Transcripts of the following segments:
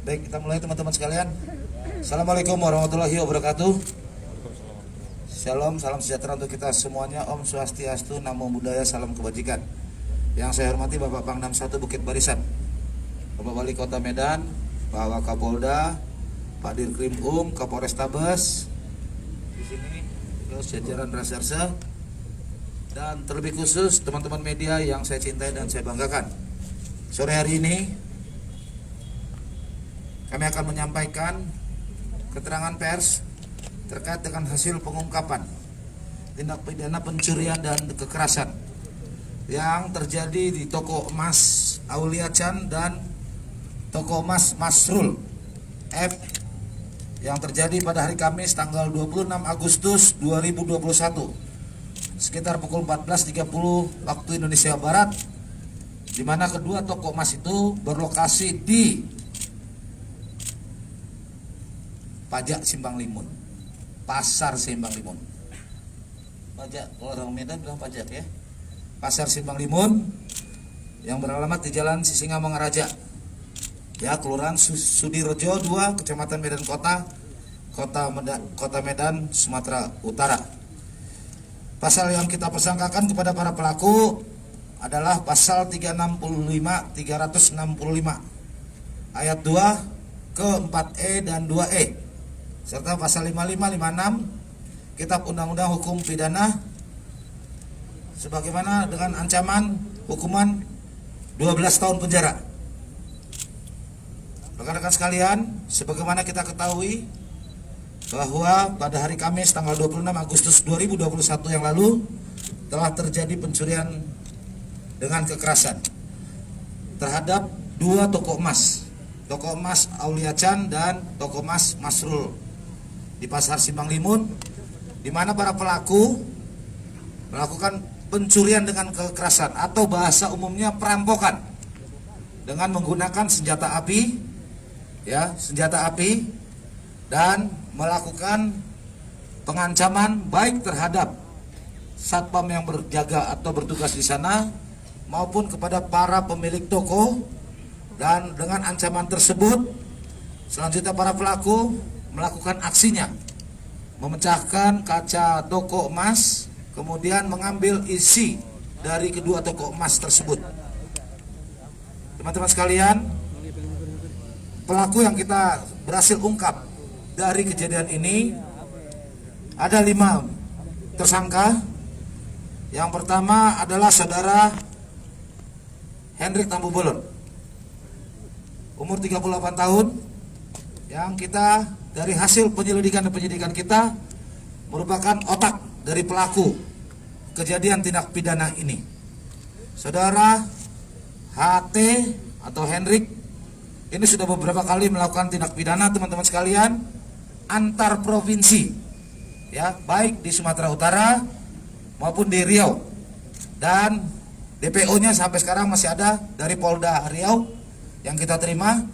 Baik, kita mulai teman-teman sekalian. Assalamualaikum warahmatullahi wabarakatuh. Shalom, salam sejahtera untuk kita semuanya. Om Swastiastu, Namo Buddhaya, salam kebajikan. Yang saya hormati Bapak Pangdam 1 Bukit Barisan, Bapak Wali Kota Medan, Pak Wakapolda, Pak Dirkrim Kapolrestabes di sini, terus jajaran reserse, dan terlebih khusus teman-teman media yang saya cintai dan saya banggakan. Sore hari ini kami akan menyampaikan keterangan pers terkait dengan hasil pengungkapan tindak pidana pencurian dan kekerasan yang terjadi di toko emas Aulia Chan dan toko emas Masrul F yang terjadi pada hari Kamis tanggal 26 Agustus 2021 sekitar pukul 14.30 waktu Indonesia Barat, di mana kedua toko emas itu berlokasi di Pajak Simpang Limun, Pasar Simpang Limun. Pajak, kalau orang Medan bilang pajak ya. Pasar Simpang Limun yang beralamat di Jalan Sisingamangaraja, ya, Kelurahan Sudirejo 2, Kecamatan Medan Kota Medan, Sumatera Utara. Pasal yang kita persangkakan kepada para pelaku adalah pasal 365 ayat 2 ke 4E dan 2E serta pasal 55, 56 Kitab Undang-Undang Hukum Pidana sebagaimana dengan ancaman hukuman 12 tahun penjara. Rekan-rekan sekalian, sebagaimana kita ketahui bahwa pada hari Kamis tanggal 26 Agustus 2021 yang lalu telah terjadi pencurian dengan kekerasan terhadap dua toko emas Aulia Chan dan toko emas Masrul di Pasar Simpang Limun, di mana para pelaku melakukan pencurian dengan kekerasan atau bahasa umumnya perampokan dengan menggunakan senjata api, dan melakukan pengancaman baik terhadap satpam yang berjaga atau bertugas di sana maupun kepada para pemilik toko. Dan dengan ancaman tersebut, selanjutnya para pelaku melakukan aksinya, memecahkan kaca toko emas, kemudian mengambil isi dari kedua toko emas tersebut. Teman-teman sekalian, pelaku yang kita berhasil ungkap dari kejadian ini ada 5 tersangka. Yang pertama adalah saudara Hendrik Tambu Bolon, umur 38 tahun, yang kita dari hasil penyelidikan dan penyidikan kita merupakan otak dari pelaku kejadian tindak pidana ini. Saudara HT atau Hendrik ini sudah beberapa kali melakukan tindak pidana, teman-teman sekalian, antar provinsi, ya, baik di Sumatera Utara maupun di Riau, dan DPO-nya sampai sekarang masih ada dari Polda Riau yang kita terima,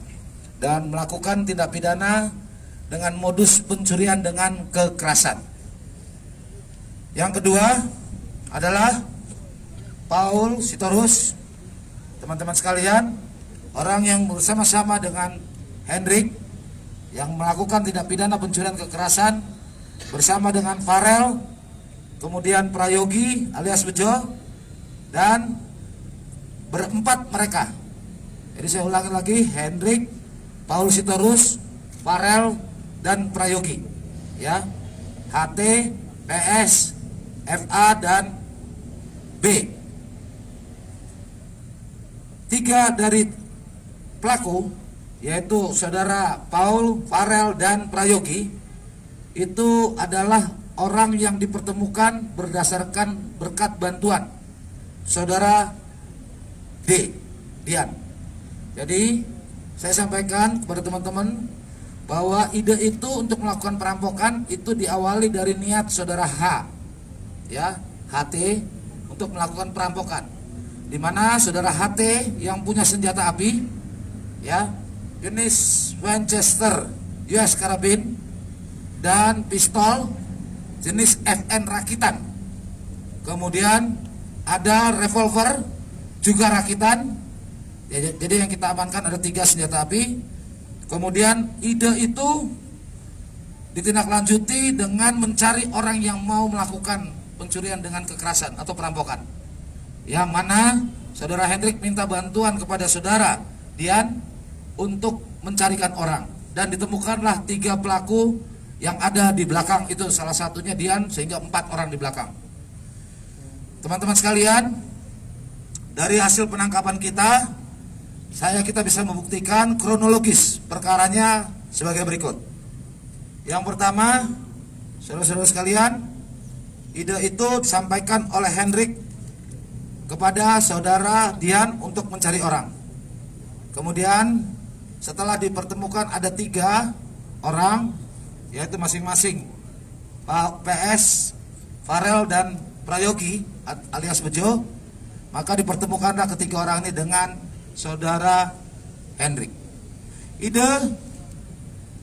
dan melakukan tindak pidana dengan modus pencurian dengan kekerasan. Yang kedua adalah Paul Sitorus, teman-teman sekalian, orang yang bersama-sama dengan Hendrik yang melakukan tindak pidana pencurian kekerasan bersama dengan Farel, kemudian Prayogi alias Bejo, dan berempat mereka. Jadi saya ulangi lagi, Hendrik, Paul Sitorus, Farel, dan Prayogi, ya, HT, PS, FA, dan B. 3 dari pelaku, yaitu saudara Paul, Farel, dan Prayogi, itu adalah orang yang dipertemukan berdasarkan berkat bantuan saudara Dian. Jadi saya sampaikan kepada teman-teman bahwa ide itu untuk melakukan perampokan itu diawali dari niat saudara H, ya, HT, untuk melakukan perampokan, di mana saudara HT yang punya senjata api, ya, jenis Winchester US Karabin dan pistol jenis FN rakitan. Kemudian ada revolver juga rakitan. Jadi yang kita amankan ada 3 senjata api. Kemudian ide itu ditindaklanjuti dengan mencari orang yang mau melakukan pencurian dengan kekerasan atau perampokan. Yang mana saudara Hendrik minta bantuan kepada saudara Dian untuk mencarikan orang, dan ditemukanlah 3 pelaku yang ada di belakang itu, salah satunya Dian, sehingga 4 orang di belakang. Teman-teman sekalian, dari hasil penangkapan kita bisa membuktikan kronologis perkaranya sebagai berikut. Yang pertama, saudara-saudara sekalian, ide itu disampaikan oleh Hendrik kepada saudara Dian untuk mencari orang. Kemudian setelah dipertemukan ada 3 orang, yaitu masing-masing Pak PS, Farel dan Prayogi alias Bejo, maka dipertemukanlah ketiga orang ini dengan saudara Hendrik. Ide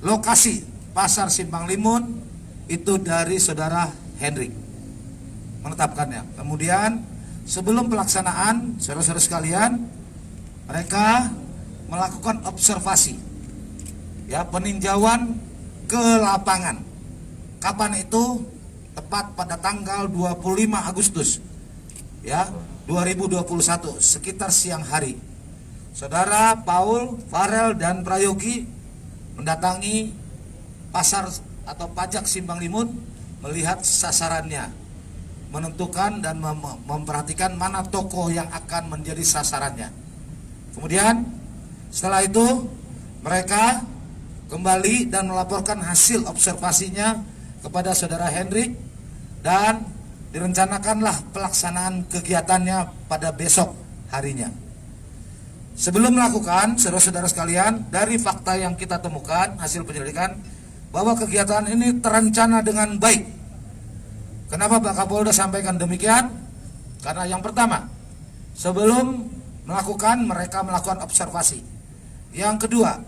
lokasi pasar Simpang Limun itu dari saudara Hendrik menetapkannya. Kemudian sebelum pelaksanaan, saudara-saudara sekalian, mereka melakukan observasi, ya, peninjauan ke lapangan. Kapan itu? Tepat pada tanggal 25 Agustus, ya, 2021, sekitar siang hari. Saudara Paul, Farel dan Prayogi mendatangi pasar atau pajak Simpang Limun, melihat sasarannya, menentukan dan memperhatikan mana toko yang akan menjadi sasarannya. Kemudian setelah itu mereka kembali dan melaporkan hasil observasinya kepada saudara Hendrik, dan direncanakanlah pelaksanaan kegiatannya pada besok harinya. Sebelum melakukan, saudara-saudara sekalian, dari fakta yang kita temukan hasil penyelidikan bahwa kegiatan ini terencana dengan baik. Kenapa Pak Kapolda sampaikan demikian? Karena yang pertama, sebelum mereka melakukan observasi. Yang kedua,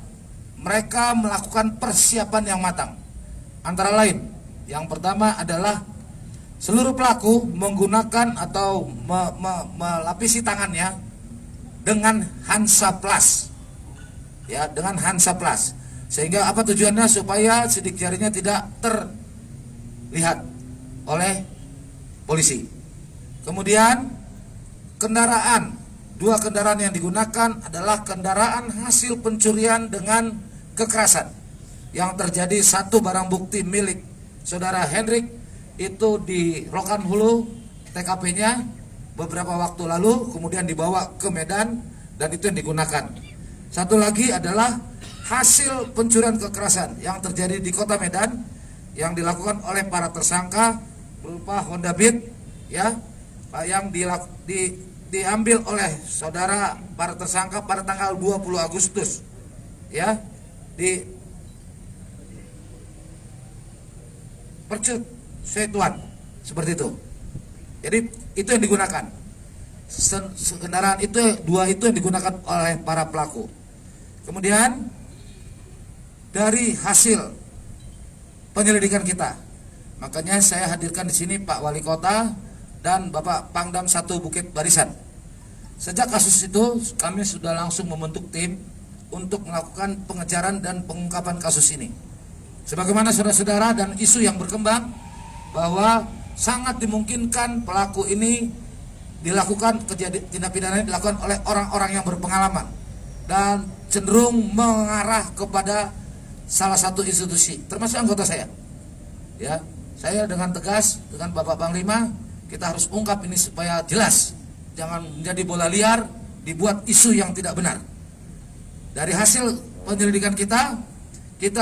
mereka melakukan persiapan yang matang. Antara lain, yang pertama adalah seluruh pelaku menggunakan atau melapisi tangannya dengan Hansaplast, ya, dengan Hansaplast. Sehingga apa tujuannya? Supaya sidik jarinya tidak terlihat oleh polisi. Kemudian dua kendaraan yang digunakan adalah kendaraan hasil pencurian dengan kekerasan yang terjadi. Satu barang bukti milik saudara Hendrik itu di Rokan Hulu, TKP-nya beberapa waktu lalu, kemudian dibawa ke Medan dan itu yang digunakan. Satu lagi adalah hasil pencurian kekerasan yang terjadi di kota Medan yang dilakukan oleh para tersangka berupa Honda Beat, ya, yang diambil oleh saudara para tersangka pada tanggal 20 Agustus, ya, di Percut Setuan, seperti itu. Jadi itu yang digunakan. Kendaraan itu, 2 itu yang digunakan oleh para pelaku. Kemudian dari hasil penyelidikan kita, makanya saya hadirkan di sini Pak Wali Kota dan Bapak Pangdam 1 Bukit Barisan. Sejak kasus itu kami sudah langsung membentuk tim untuk melakukan pengejaran dan pengungkapan kasus ini. Sebagaimana saudara-saudara dan isu yang berkembang bahwa sangat dimungkinkan pelaku ini dilakukan, tindak pidana ini dilakukan oleh orang-orang yang berpengalaman dan cenderung mengarah kepada salah satu institusi, termasuk anggota saya. Ya, saya dengan tegas dengan Bapak Panglima, kita harus ungkap ini supaya jelas, jangan menjadi bola liar, dibuat isu yang tidak benar. Dari hasil penyelidikan kita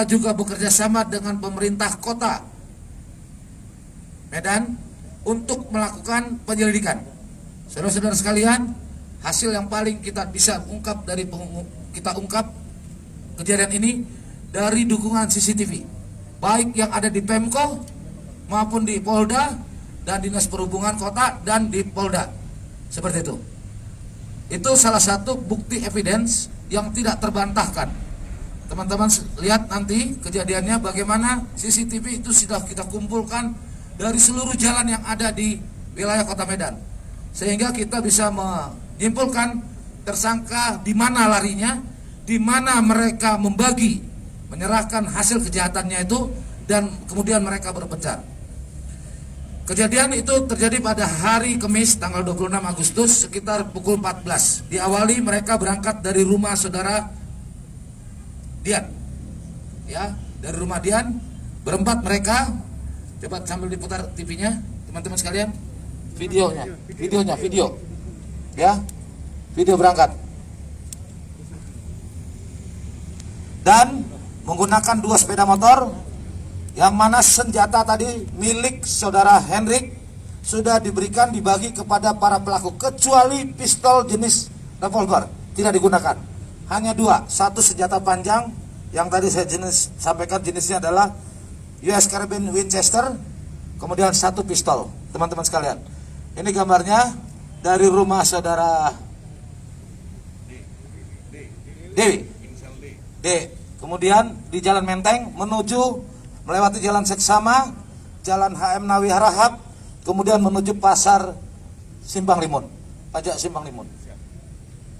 juga bekerja sama dengan pemerintah kota Medan untuk melakukan penyelidikan. Saudara-saudara sekalian, hasil yang paling kita bisa ungkap kita ungkap kejadian ini dari dukungan CCTV, baik yang ada di Pemko maupun di Polda dan Dinas Perhubungan Kota dan di Polda. Seperti itu. Itu salah satu bukti evidence yang tidak terbantahkan teman-teman lihat nanti kejadiannya bagaimana CCTV itu sudah kita kumpulkan dari seluruh jalan yang ada di wilayah Kota Medan, sehingga kita bisa menyimpulkan tersangka di mana larinya, di mana mereka menyerahkan hasil kejahatannya itu, dan kemudian mereka berpencar. Kejadian itu terjadi pada hari Kamis tanggal 26 Agustus sekitar pukul 14. Diawali mereka berangkat dari rumah saudara Dian. Ya, dari rumah Dian berempat mereka. Coba sambil diputar TV-nya, teman-teman sekalian. Video. Ya. Video berangkat. Dan menggunakan 2 sepeda motor, yang mana senjata tadi milik saudara Hendrik sudah dibagi kepada para pelaku, kecuali pistol jenis revolver tidak digunakan. Hanya 2, satu senjata panjang yang tadi saya sampaikan jenisnya adalah US Carabin Winchester, kemudian 1 pistol. Teman-teman sekalian, ini gambarnya dari rumah saudara Dewi D. Kemudian di Jalan Menteng menuju melewati Jalan Seksama, Jalan HM Nawi Harahap, kemudian menuju Pasar Simpang Limun, Pajak Simpang Limun.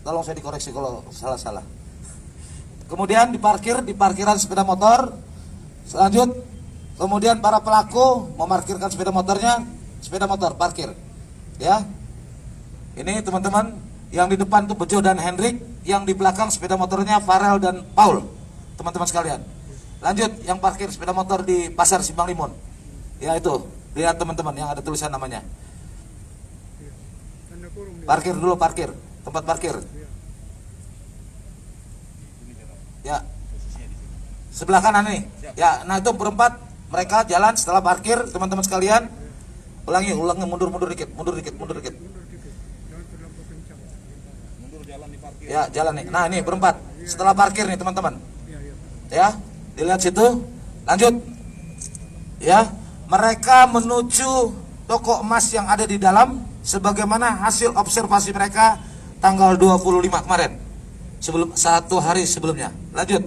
Tolong saya dikoreksi kalau salah-salah. Kemudian diparkir di parkiran sepeda motor. Selanjut, kemudian para pelaku memarkirkan sepeda motor parkir. Ya, ini teman-teman, yang di depan itu Bejo dan Hendrik, yang di belakang sepeda motornya Farel dan Paul, teman-teman sekalian. Lanjut, yang parkir sepeda motor di Pasar Simpang Limun. Ya itu, lihat teman-teman yang ada tulisan namanya. Parkir dulu, tempat parkir. Ya, sebelah kanan nih. Ya, nah itu berempat mereka jalan setelah parkir, teman-teman sekalian. Ulangi, mundur dikit. Ya, jalan nih. Nah, ini berempat setelah parkir nih, teman-teman. Ya. Dilihat situ, lanjut. Ya, mereka menuju toko emas yang ada di dalam, sebagaimana hasil observasi mereka tanggal 25 kemarin, sebelum 1 hari sebelumnya. Lanjut.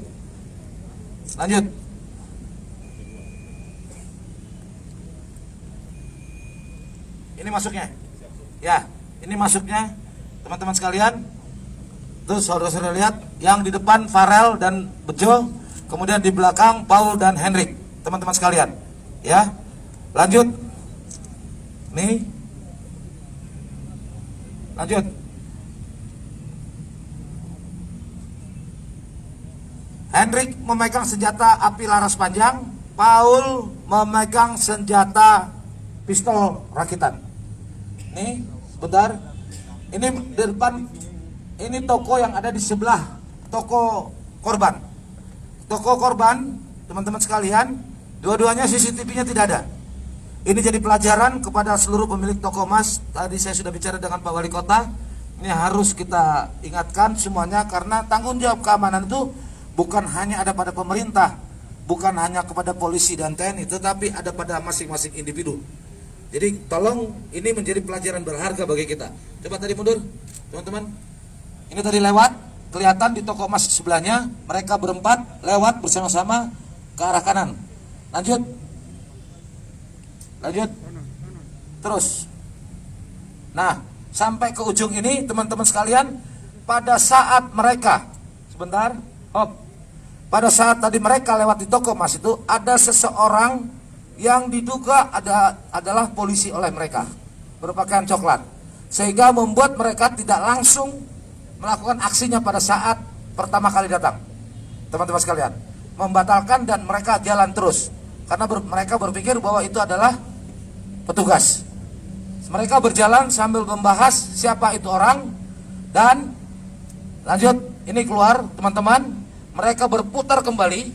Ini masuknya. Ya, ini masuknya, teman-teman sekalian. Terus saudara-saudara lihat, yang di depan Farel dan Bejo, kemudian di belakang Paul dan Hendrik, teman-teman sekalian. Ya, lanjut. Nih, lanjut. Hendrik memegang senjata api laras panjang, Paul memegang senjata pistol rakitan. Nih, sebentar. Ini di depan, ini toko yang ada di sebelah toko korban. Toko korban, teman-teman sekalian, dua-duanya CCTV-nya tidak ada. Ini jadi pelajaran kepada seluruh pemilik toko emas. Tadi saya sudah bicara dengan Pak Wali Kota. Ini harus kita ingatkan semuanya, karena tanggung jawab keamanan itu bukan hanya ada pada pemerintah, bukan hanya kepada polisi dan TNI, tetapi ada pada masing-masing individu. Jadi tolong, ini menjadi pelajaran berharga bagi kita. Coba tadi mundur, teman-teman. Ini tadi lewat, kelihatan di toko emas sebelahnya, mereka berempat lewat bersama-sama ke arah kanan. Lanjut. Terus. Nah, sampai ke ujung ini, teman-teman sekalian, pada saat mereka, sebentar, pada saat tadi mereka lewat di toko emas itu, ada seseorang yang diduga adalah polisi oleh mereka, berpakaian coklat, sehingga membuat mereka tidak langsung melakukan aksinya pada saat pertama kali datang. Teman-teman sekalian, membatalkan dan mereka jalan terus, karena mereka berpikir bahwa itu adalah petugas. Mereka berjalan sambil membahas siapa itu orang, dan lanjut, ini keluar, teman-teman. Mereka berputar kembali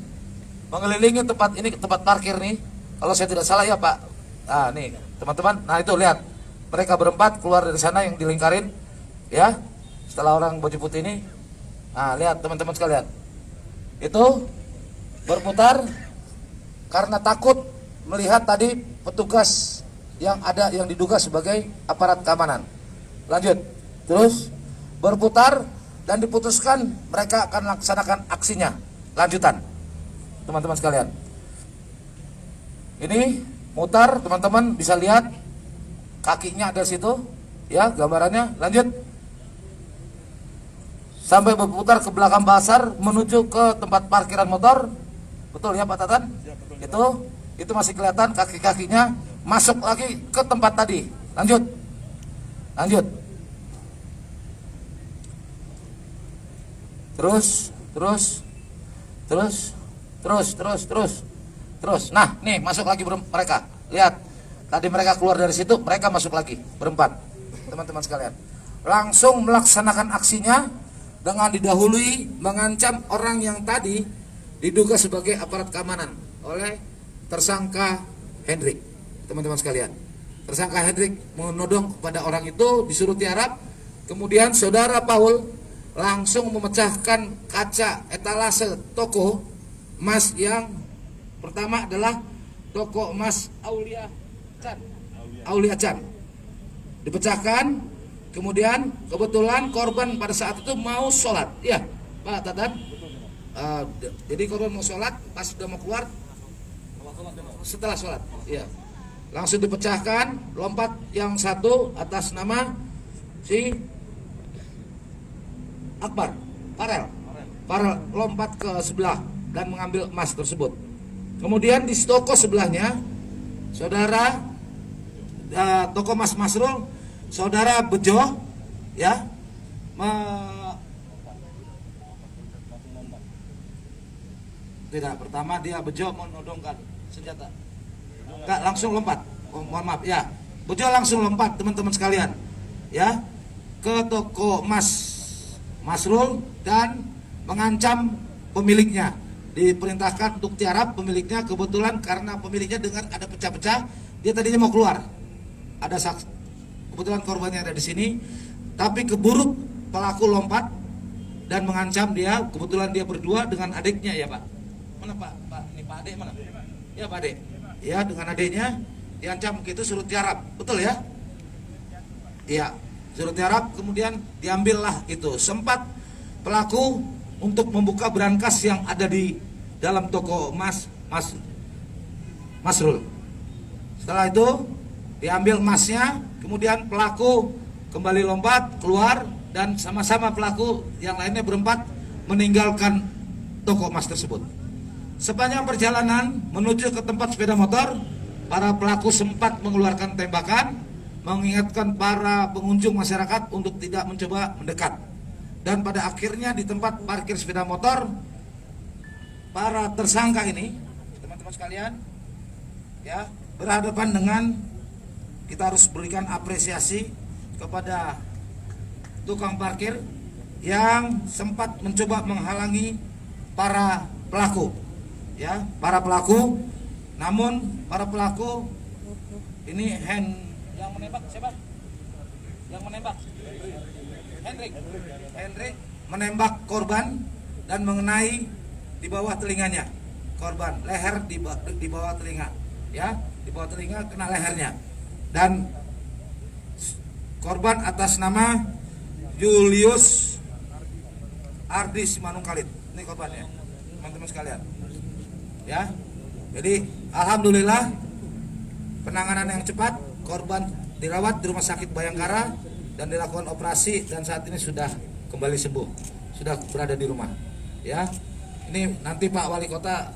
mengelilingi tempat ini, tempat parkir nih, kalau saya tidak salah ya Pak. Nah nih teman-teman, nah itu lihat, mereka berempat keluar dari sana yang dilingkarin, ya, setelah orang baju putih ini. Nah lihat teman-teman sekalian, itu berputar karena takut melihat tadi petugas yang ada, yang diduga sebagai aparat keamanan. Lanjut, terus berputar dan diputuskan mereka akan laksanakan aksinya. lanjutan, teman-teman sekalian. Ini mutar, teman-teman bisa lihat kakinya ada situ, ya gambarannya. Lanjut sampai berputar ke belakang pasar menuju ke tempat parkiran motor. Betul ya Pak Tatan? Itu masih kelihatan kaki-kakinya masuk lagi ke tempat tadi. Lanjut. Terus. Nah, nih masuk lagi mereka. Lihat. Tadi mereka keluar dari situ, mereka masuk lagi berempat. Teman-teman sekalian. Langsung melaksanakan aksinya dengan didahului mengancam orang yang tadi diduga sebagai aparat keamanan oleh tersangka Hendrik. Teman-teman sekalian. Tersangka Hendrik menodong kepada orang itu, disuruh tiarap. Kemudian saudara Paul langsung memecahkan kaca etalase toko emas yang pertama adalah toko emas Aulia Chan. Dipecahkan, kemudian kebetulan korban pada saat itu mau sholat. Ya, Pak Tatan. Jadi korban mau sholat, pas sudah mau keluar, setelah sholat, ya, langsung dipecahkan. Lompat yang satu atas nama si Akbar, Farel lompat ke sebelah dan mengambil emas tersebut. Kemudian di toko sebelahnya, saudara toko emas Masrul, saudara Bejo, ya, tidak, pertama dia Bejo menodongkan senjata, enggak, langsung lompat. Mohon maaf ya, Bejo langsung lompat teman-teman sekalian, ya, ke toko emas Masrul dan mengancam pemiliknya. Diperintahkan untuk tiarap pemiliknya. Kebetulan karena pemiliknya dengar ada pecah-pecah, dia tadinya mau keluar. Ada saksi, kebetulan korbannya ada di sini, tapi keburu pelaku lompat dan mengancam dia. Kebetulan dia berdua dengan adiknya, ya Pak. Mana Pak? Ini Pak Adik mana? Ya Pak Adik. Ya, dengan adiknya diancam gitu, suruh tiarap. Betul ya? Iya, suruh tiarap. Kemudian diambillah itu. Sempat pelaku untuk membuka brankas yang ada di dalam toko Masrul. Setelah itu diambil emasnya, kemudian pelaku kembali lompat keluar dan sama-sama pelaku yang lainnya berempat meninggalkan toko emas tersebut. Sepanjang perjalanan menuju ke tempat sepeda motor, para pelaku sempat mengeluarkan tembakan, mengingatkan para pengunjung masyarakat untuk tidak mencoba mendekat. Dan pada akhirnya di tempat parkir sepeda motor, para tersangka ini, teman-teman sekalian, ya, berhadapan dengan, kita harus berikan apresiasi kepada tukang parkir yang sempat mencoba menghalangi para pelaku, ya, para pelaku. Namun para pelaku ini yang menembak siapa? Yang menembak Hendrik menembak korban dan mengenai di bawah telinganya korban, leher di bawah telinga, ya, di bawah telinga kena lehernya. Dan korban atas nama Julius Ardi Simanungkalit, ini korbannya, teman-teman sekalian, ya. Jadi alhamdulillah penanganan yang cepat, korban dirawat di Rumah Sakit Bayangkara dan dilakukan operasi dan saat ini sudah kembali sembuh, sudah berada di rumah, ya. Ini nanti Pak Wali Kota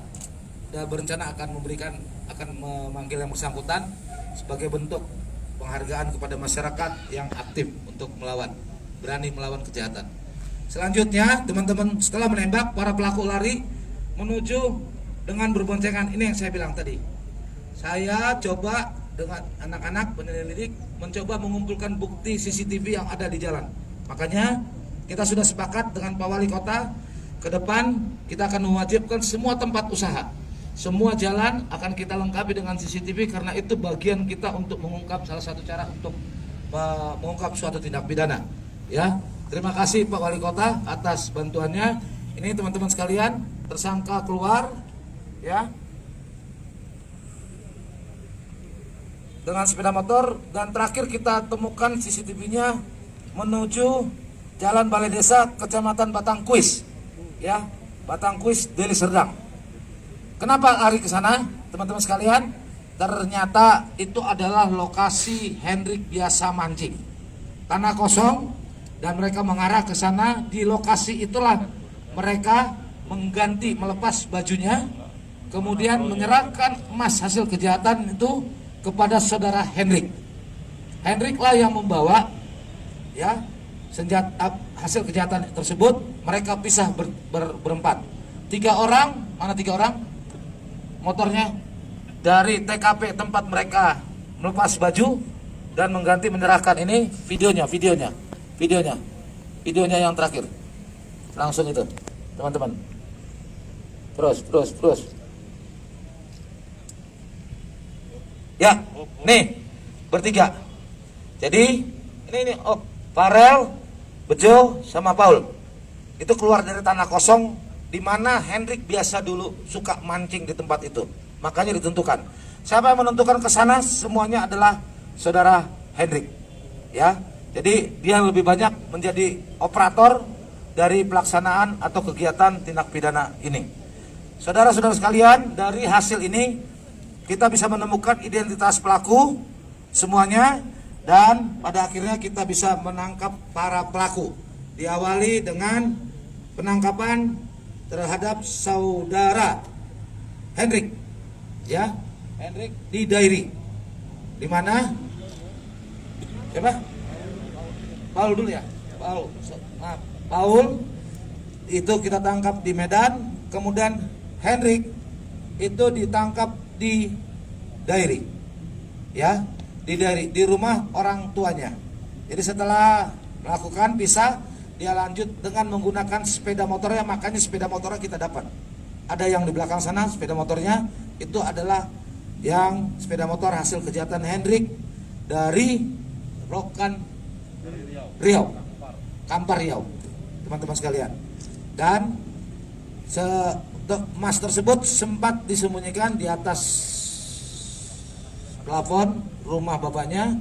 sudah berencana akan memanggil yang bersangkutan sebagai bentuk penghargaan kepada masyarakat yang aktif untuk berani melawan kejahatan. Selanjutnya, teman-teman, setelah menembak, para pelaku lari menuju dengan berboncengan. Ini yang saya bilang tadi. Saya coba dengan anak-anak penyelidik mencoba mengumpulkan bukti CCTV yang ada di jalan. Makanya kita sudah sepakat dengan Pak Wali Kota, ke depan kita akan mewajibkan semua tempat usaha, semua jalan akan kita lengkapi dengan CCTV karena itu bagian kita untuk mengungkap, salah satu cara untuk mengungkap suatu tindak pidana. Ya, terima kasih Pak Wali Kota atas bantuannya. Ini teman-teman sekalian, tersangka keluar, ya, dengan sepeda motor, dan terakhir kita temukan CCTV-nya menuju Jalan Balai Desa, Kecamatan Batangkuis, ya, Batangkuis, Deli Serdang. Kenapa lari ke sana, teman-teman sekalian? Ternyata itu adalah lokasi Hendrik biasa mancing. Tanah kosong dan mereka mengarah ke sana. Di lokasi itulah mereka mengganti, melepas bajunya, kemudian menyerahkan emas hasil kejahatan itu kepada saudara Hendrik. Hendrik lah yang membawa ya senjata hasil kejahatan tersebut. Mereka pisah berempat. 3 orang, mana 3 orang? Motornya dari TKP tempat mereka melepas baju dan mengganti, menyerahkan. Ini videonya yang terakhir. Langsung itu, teman-teman. Terus. Ya, nih bertiga. Jadi ini Farel, Bejo, sama Paul. Itu keluar dari tanah kosong di mana Hendrik biasa dulu suka mancing di tempat itu. Makanya ditentukan. Siapa yang menentukan ke sana? Semuanya adalah saudara Hendrik. Ya. Jadi dia lebih banyak menjadi operator dari pelaksanaan atau kegiatan tindak pidana ini. Saudara-saudara sekalian, dari hasil ini kita bisa menemukan identitas pelaku semuanya, dan pada akhirnya kita bisa menangkap para pelaku. Diawali dengan penangkapan terhadap saudara Hendrik, ya, Hendrik di Dairi, di mana? Siapa? Paul dulu ya, Paul itu kita tangkap di Medan, kemudian Hendrik itu ditangkap di Dairi, ya, di Dairi, di rumah orang tuanya. Jadi setelah melakukan pisah, dia lanjut dengan menggunakan sepeda motornya. Makanya sepeda motornya kita dapat. Ada yang di belakang sana sepeda motornya, itu adalah yang sepeda motor hasil kejahatan Hendrik dari Rokan Riau, Kampar Riau, teman-teman sekalian. Dan emas tersebut sempat disembunyikan di atas plafon rumah bapaknya,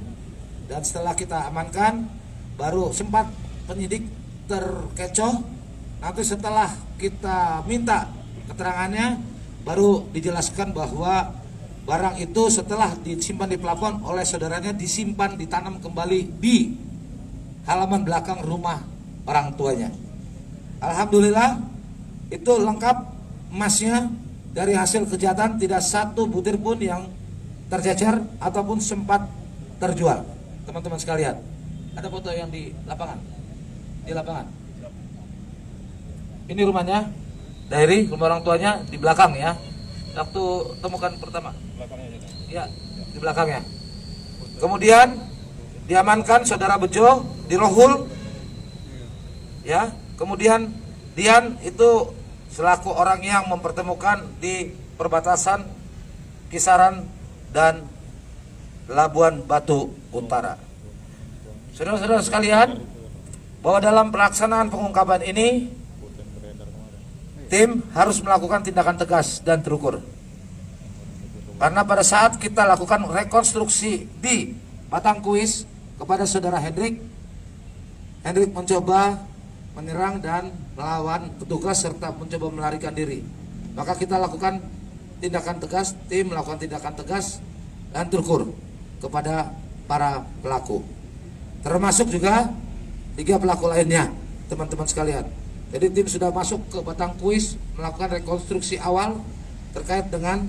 dan setelah kita amankan baru sempat penyidik terkecoh. Nanti setelah kita minta keterangannya baru dijelaskan bahwa barang itu setelah disimpan di plafon oleh saudaranya disimpan, ditanam kembali di halaman belakang rumah orang tuanya. Alhamdulillah itu lengkap emasnya. Dari hasil kejahatan tidak satu butir pun yang tercecer ataupun sempat terjual. Teman-teman sekalian, ada foto yang di lapangan. Di lapangan. Ini rumahnya, Dairi, rumah orang tuanya di belakang ya. Waktu temukan pertama. Ya, di belakangnya. Kemudian diamankan saudara Bejo di Rohul. Ya, kemudian Dian itu selaku orang yang mempertemukan di perbatasan Kisaran dan Labuan Batu Utara. Saudara-saudara sekalian, bahwa dalam pelaksanaan pengungkapan ini tim harus melakukan tindakan tegas dan terukur. Karena pada saat kita lakukan rekonstruksi di Batangkuis kepada saudara Hendrik mencoba menyerang dan melawan petugas serta mencoba melarikan diri. Maka kita lakukan tindakan tegas, tim melakukan tindakan tegas dan terukur kepada para pelaku. Termasuk juga 3 pelaku lainnya, teman-teman sekalian. Jadi tim sudah masuk ke Batangkuis melakukan rekonstruksi awal terkait dengan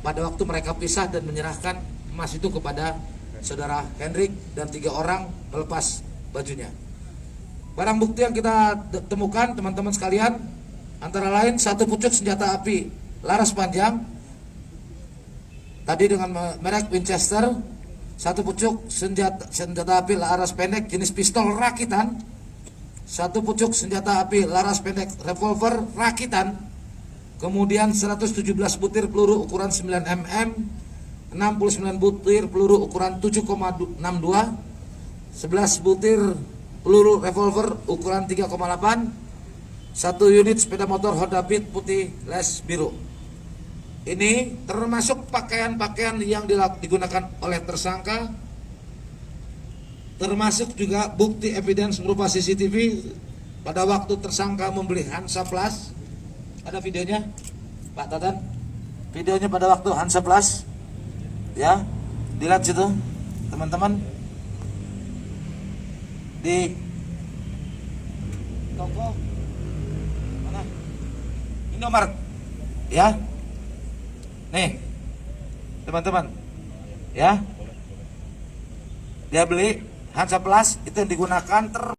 pada waktu mereka pisah dan menyerahkan emas itu kepada saudara Hendrik dan 3 orang melepas bajunya. Barang bukti yang kita temukan, teman-teman sekalian, antara lain 1 pucuk senjata api laras panjang tadi dengan merek Winchester, 1 pucuk senjata api laras pendek jenis pistol rakitan, 1 pucuk senjata api laras pendek revolver rakitan, kemudian 117 butir peluru ukuran 9 mm, 69 butir peluru ukuran 7,62, 11 butir peluru revolver ukuran 3,8, 1 unit sepeda motor Honda Beat putih les biru. Ini termasuk pakaian-pakaian yang digunakan oleh tersangka, termasuk juga bukti evidence berupa CCTV pada waktu tersangka membeli Hansa Plus, ada videonya Pak Tatan, videonya pada waktu Hansa Plus, ya, dilihat situ teman-teman, di toko mana, Indomaret, ya, nih teman-teman, ya, dia beli Hansa Plus itu yang digunakan